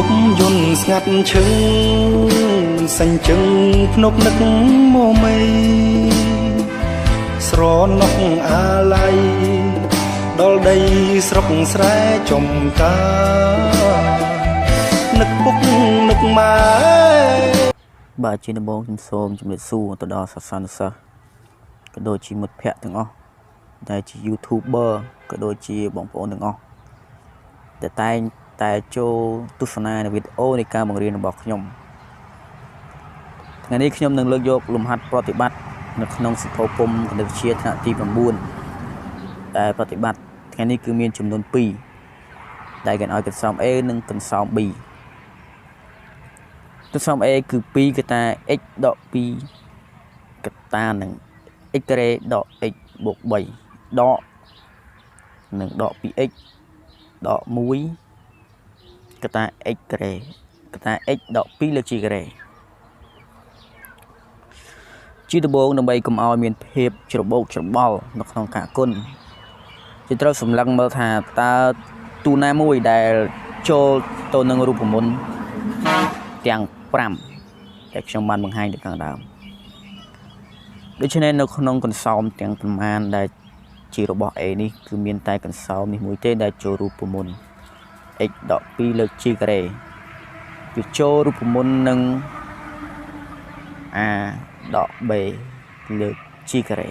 ប់យន្តស្ងាត់ឈឹងសាញ់ជឹងភ្នប់នឹកមកមីស្រណុកអាឡ័យដល់ដីស្រុកស្រែចំការនឹកពុកនឹកម៉ែបាទជាដំបូងខ្ញុំសូមជម្រាបសួរទៅដល់សិស្សានុសិស្សក៏ដូចជាមិត្តភ័ក្តិទាំងអស់ដែលជា YouTuber ក៏ដូចជាបងប្អូនទាំងអស់ដែលតែងតែចូលទស្សនានៅវីដេអូនៃការបង្រៀនរបស់ខ្ញុំថ្ងៃនេះខ្ញុំនឹងលើកយកលំហាត់ប្រតិបត្តិនៅក្នុងសៀវភៅពុម្ពគណិតវិទ្យាថ្នាក់ទី9ដែលប្រតិបត្តិថ្ងៃនេះគឺមានចំនួន2ដែលគេឲ្យកន្សោម A និងកន្សោម B កន្សោម A គឺ2កតា x ដក2កតានឹង x ការ៉េដក x បូក3ដកនឹងដក 2x ដក1កតា x ការ៉េកតា x ដក2លើកជាការ៉េជាដំបូងដើម្បីកុំឲ្យមានភាពច្របូកច្របល់នៅក្នុងការគុណជាត្រូវសម្លឹងមើលថាតើទូណាមួយដែលចូលទៅនឹងរូបមន្តទាំង5ដែលខ្ញុំបានបង្ហាញទៅខាងដើមដូច្នេះនៅក្នុងកន្សោមទាំងប្រមាណដែលជារបស់ A នេះគឺមានតែកន្សោមនេះមួយទេដែលចូលរូបមន្ត x ដក2លើកជាការ៉េគឺចូលរូបមន្តនឹង a ដក b លើកជាការ៉េ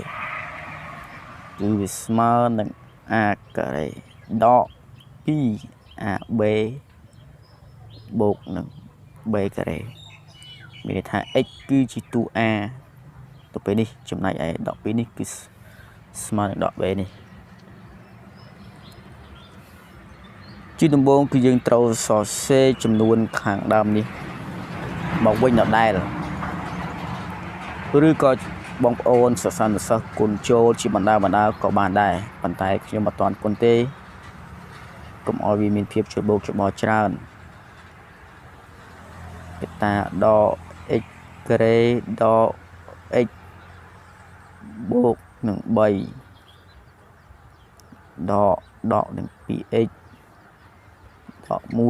គឺវាស្មើនឹង a ការ៉េដក 2ab បូកនឹង b ការ៉េមានន័យថា x គឺជាតួ a ទៅពេលនេះចំណែកឯដក 2នេះគឺស្មើនឹងដក b នេះជាដំបូងគឺយើងត្រូវសរសេរចំនួនខាងដើមនេះមកវិញដដែលឬក៏បងប្អូនសិស្សានុសិស្សគុណចូលជាបណ្ដាក៏បានដែរប៉ុន្តែខ្ញុំមិនទាន់គុណទេកុំឲ្យវាមានភាពច្របូកច្របល់ច្រើនកតាដក x ការ៉េដក x បូកនឹង3ដកនឹង 2x ដក1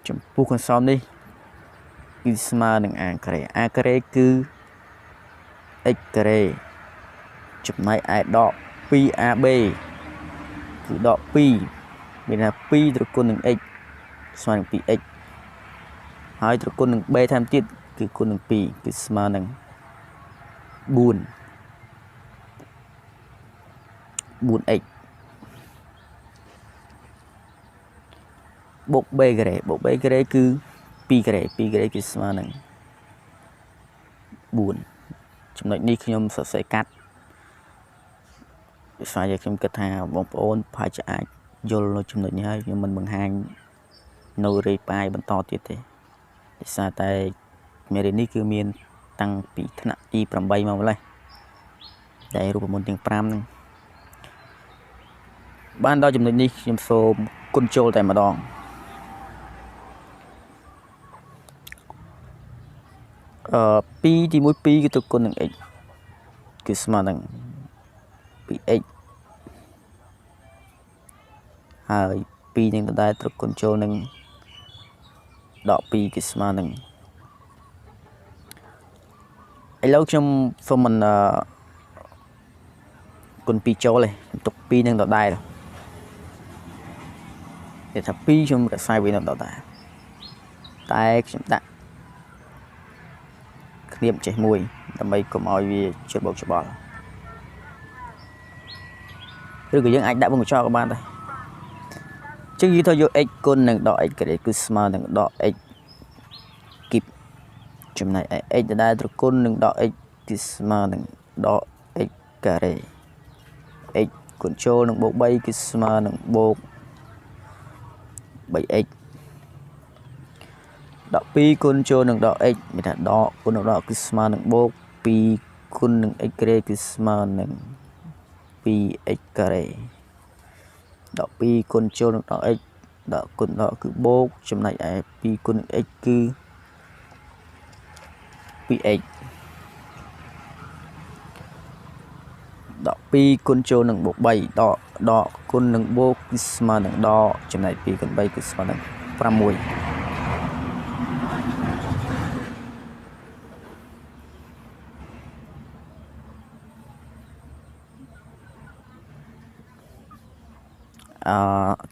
ចំពោះកន្សោមនេះគឺស្មើនឹង a ការ៉េ a ការ៉េគឺ x ការ៉េចំណែកឯដក 2ab គឺដក2មានថា2ត្រគុណនឹង x ស្មើនឹង 2x ហើយត្រគុណនឹង b ថែមទៀតគឺគុណនឹង2គឺស្មើនឹង4x បូក b ការ៉េបូក b ការ៉េគឺ2ការ៉េគឺស្មើនឹង4ចំណុចនេះខ្ញុំសរសេរកាត់ដោយសារតែខ្ញុំគិតថាបងប្អូនប្រហែលជាអាចយល់នៅចំណុចនេះហើយខ្ញុំមិនបង្ហាញនៅរេប៉ាយបន្តទៀតទេដោយសារតែមេរៀននេះគឺមានតាំងពីថ្នាក់ទី8មកម្លេះដែលរូបមន្តទាំង5ហ្នឹងបានដល់ចំណុចនេះខ្ញុំសូមគុណចូលតែម្ដង2ទី1 2គឺទៅគុណនឹង x គឺស្មើនឹង 2x ហើយ2នឹងដដែលត្រូវគុណចូលនឹងដក2គឺស្មើនឹងឥឡូវខ្ញុំសូមមិនគុណ2ចូលទេទុក2នឹងដដែលនិយាយថា2ខ្ញុំរក្សាវានៅដដែលតែខ្ញុំដាក់គ្នាបចេះមួយដើម្បីកុំឲ្យវាច្របូកច្របល់ឬក៏យើងអាចដាក់វងកញ្ចក់ក៏បានដែរចឹងនិយាយថាយក x គុណនឹងដក x ការ៉េគឺស្មើនឹងដក x គីបចំណែកឯ x ដដែលត្រគុណនឹងដក x គឺស្មើនឹងដក x ការ៉េ x គុណចូលនឹងបូក3គឺស្មើនឹងបូក 3x ដក2គុណចូលនឹងដក x មានថាដកគុណនឹងដកគឺស្មើនឹងបូក2គុណនឹង x ការ៉េគឺស្មើនឹង 2x ការ៉េដក2គុណចូលនឹងដក x ដកគុណដកគឺបូកចំណែកឯ2គុណនឹង x គឺ 2x ដក2 2 គុណចូលនឹងបូក 3 ដកគុណនឹងបូកគឺស្មើនឹងដកចំណែក2គុណ3គឺស្មើនឹង 6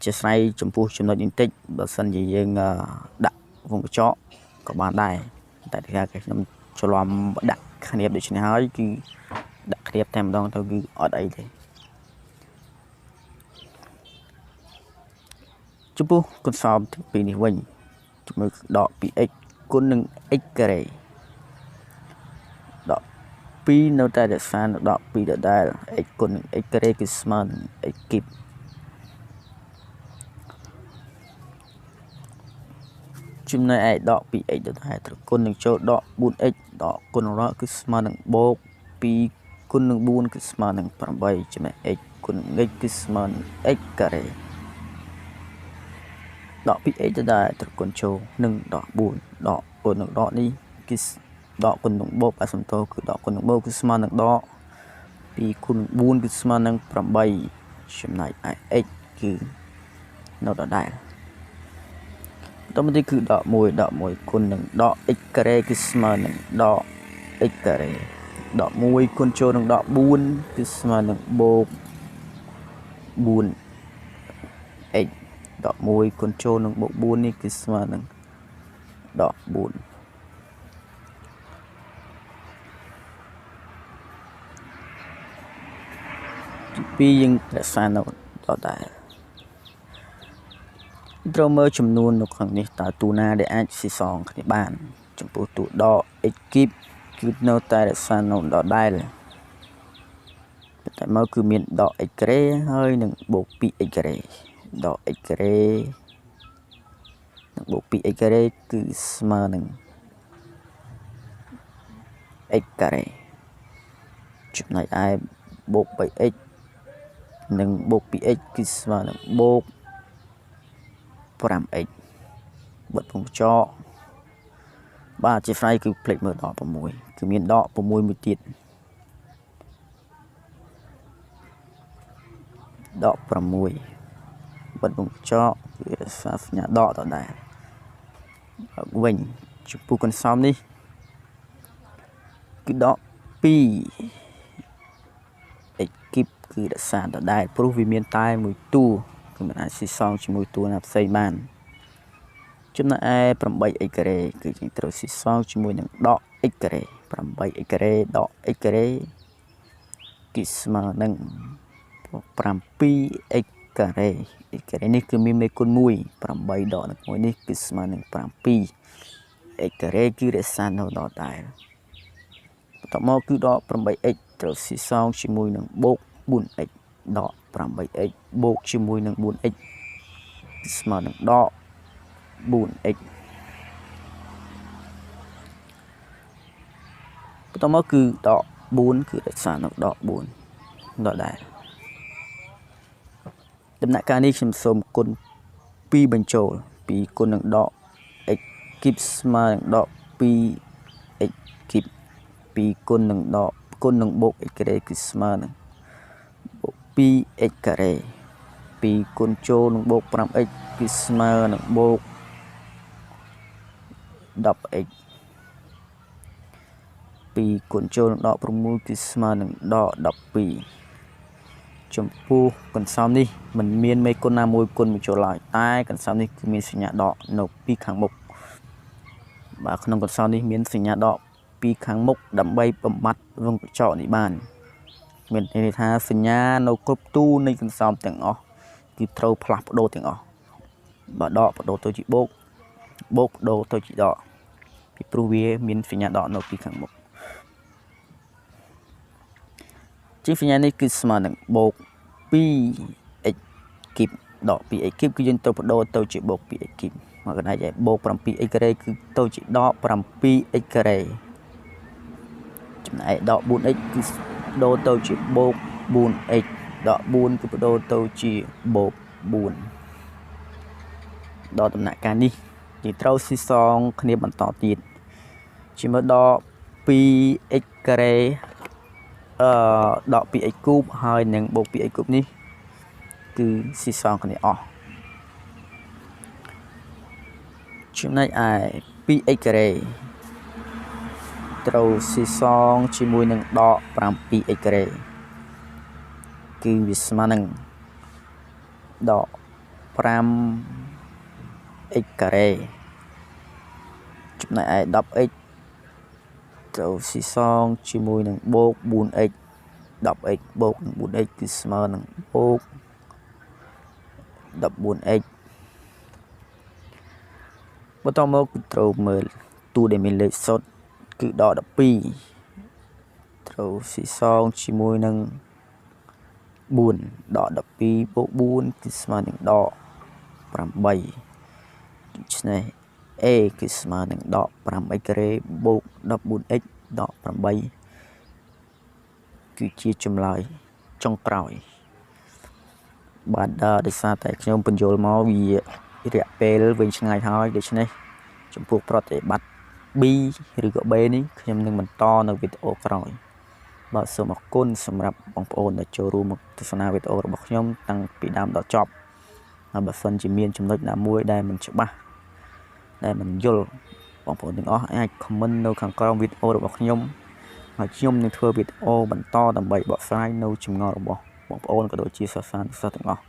ជាស្រ័យចំពោះចំណុចនេះបន្តិចបើសិនជាយើងដាក់វងកញ្ចក់ក៏បានដែរតែគេខ្ញុំច្រឡំដាក់គ្នាបដូចនេះហើយគឺដាក់គ្នាបតែម្ដងទៅគឺអត់អីទេចំពោះកន្សោមទី2នេះវិញជាមួយដក 2x គុណនឹង x ការ៉េដក 2 នៅតែរក្សានៅដក 2 ដដែល x គុណនឹង x ការ៉េគឺស្មើនឹង x គីបចំណែកឯដក 2x ដដែលត្រូវគុណនឹងចូលដក 4x ដកគុណរកគឺស្មើនឹងបូក 2 គុណនឹង 4 គឺស្មើនឹង 8 ចំណែក x គុណនឹង x គឺស្មើនឹង x ការ៉េដក 2x ដដែលត្រូវគុណចូលនឹងដក 4 ដកគុណនឹងដកនេះគឺដកគុណនឹងបូកអសំទោគឺដកគុណនឹងបូកគឺស្មើនឹងដក 2 គុណនឹង 4 គឺស្មើនឹង 8 ចំណែកឯ x គឺនៅដដែលតមកទីគឺដក 1 គុណនឹងដក x ការ៉េគឺស្មើនឹងដក x ការ៉េដក 1 គុណចូលនឹងដក 4 គឺស្មើនឹងបូក 4x ដក 1 គុណចូលនឹងបូក 4 នេះគឺស្មើនឹងដក 4ទី2យើងរក្សានៅដដែលត្រូវមើលចំនួននៅខាងនេះតើតួណាដែលអាចស៊ីសងគ្នាបានចំពោះតួដក x គីបគឺនៅតែរក្សានៅដដែលតែមកគឺមានដក x ការ៉េហើយនឹងបូក 2x ការ៉េដក x ការ៉េនឹងបូក 2x ការ៉េគឺស្មើនឹង x ការ៉េចំណែកឯបូក 3x និងបូក 2x គឺស្មើនឹងបូក 5x បិទវងកញ្ចក់បាទជាស្រ័យគឺផ្លេចមើលដក 6 គឺមានដក 6 មួយទៀតដក 6 បិទវងកញ្ចក់គឺរក្សាសញ្ញាដកដដែលវិញចំពោះកន្សោមនេះគឺដក 2x គីបគឺរក្សាដដែលព្រោះវាមានតែមួយតួគឺមិនអាចស៊ីសងជាមួយតួណាផ្សេងបានចំណែកឯ 8x ការ៉េគឺយើងត្រូវស៊ីសងជាមួយនឹងដក x ការ៉េ 8x ការ៉េដក x ការ៉េគឺស្មើនឹង 7x ការ៉េ x ការ៉េនេះគឺមានមេគុណ1 8ដកនឹង1នេះគឺស្មើនឹង 7x ការ៉េគឺរក្សានៅដដែលបន្តមកគឺដក 8x ត្រូវស៊ីសងជាមួយនឹងបូក 4x ដក 8x បូកជាមួយនឹង 4x ស្មើនឹងដក 4x បន្តមកគឺដក 4 គឺរក្សានៅដក 4 ដដែលដំណាក់កាលនេះខ្ញុំសូមគុណ2បញ្ចូល2គុណនឹងដក x គីបស្មើនឹងដក 2x គីប2គុណនឹងដកគុណនឹងបូក x ការ៉េគឺស្មើនឹងបូក 2x ការ៉េ2គុណចូលនឹងបូក 5x គឺស្មើនឹងបូក 10x 2គុណចូលនឹងដក 6 គឺស្មើនឹងដក 12ចំពោះកន្សោមនេះមិនមានមេគុណណាមួយគុណបញ្ចូលឡើយតែកន្សោមនេះគឺមានសញ្ញាដកនៅពីខាងមុខបាទក្នុងកន្សោមនេះមានសញ្ញាដកពីខាងមុខដើម្បីបំបត្តិវងកញ្ចក់នេះបានមានន័យថាសញ្ញានៅគ្រប់ទូនៃកន្សោមទាំងអស់គឺត្រូវផ្លាស់ប្ដូរទាំងអស់បើដកបដូរទៅជាបូកបូកបដូរទៅជាដកពីព្រោះវាមានសញ្ញាដកនៅពីខាងមុខជាសញ្ញានេះគឺស្មើនឹងបូក 2x គីបដក 2x គីបគឺយើងទៅបដូរទៅជាបូក 2x គីបមកកណ្ដាលបូក 7x ការ៉េគឺទៅជាដក 7x ការ៉េចំណែកដក 4x គឺបដូរទៅជាបូក 4x ដក 4 គឺបដូរទៅជាបូក 4ដល់ដំណាក់កាលនេះយើងត្រូវស៊ីសងគ្នាបន្តទៀតជាមួយដក 2x ការ៉េ ដកពីxគូបហើយនឹងបូកពីxគូបនេះគឺស៊ីសងគ្នាអស់ចំណែកឯ 2x ការ៉េត្រូវស៊ីសងជាមួយនឹងដក 7x ការ៉េគឺវាស្មើនឹងដក 5x ការ៉េចំណែកឯ 10x ត្រូវស៊ីសងជាមួយនឹងបូក 4x 10x បូកនឹង 4x គឺស្មើនឹងបូក 14x បន្តមកគឺត្រូវមើលតួដែលមានលេខសុទ្ធគឺដក 12ត្រូវស៊ីសងជាមួយនឹង 4 ដក 12 បូក 4 គឺស្មើនឹងដក 8 ដូច្នេះ a គឺស្មើនឹងដក 5x ការ៉េបូក 14x ដក 8 គឺជាចម្លើយចុងក្រោយបាទដោយសារតែខ្ញុំបញ្យល់មកវារយៈពេលវែងឆ្ងាយហើយដូច្នេះចំពោះប្រតិបត្តិ B ឬក៏ B នេះខ្ញុំនឹងបន្តនៅវីដេអូក្រោយបាទសូមអរគុណសម្រាប់បងប្អូនដែលចូលរួមមកទស្សនាវីដេអូរបស់ខ្ញុំតាំងពីដើមដល់ចប់ហើយបើសិនជាមានចំណុចណាមួយដែលមិនច្បាស់ដែលមិនយល់បងប្អូនទាំងអស់អាច comment នៅខាងក្រោមវីដេអូរបស់ខ្ញុំហើយខ្ញុំនឹងធ្វើវីដេអូបន្តដើម្បីបកស្រាយនៅចម្ងល់របស់បងប្អូនក៏ដូចជាសិស្សានុសិស្សទាំងអស់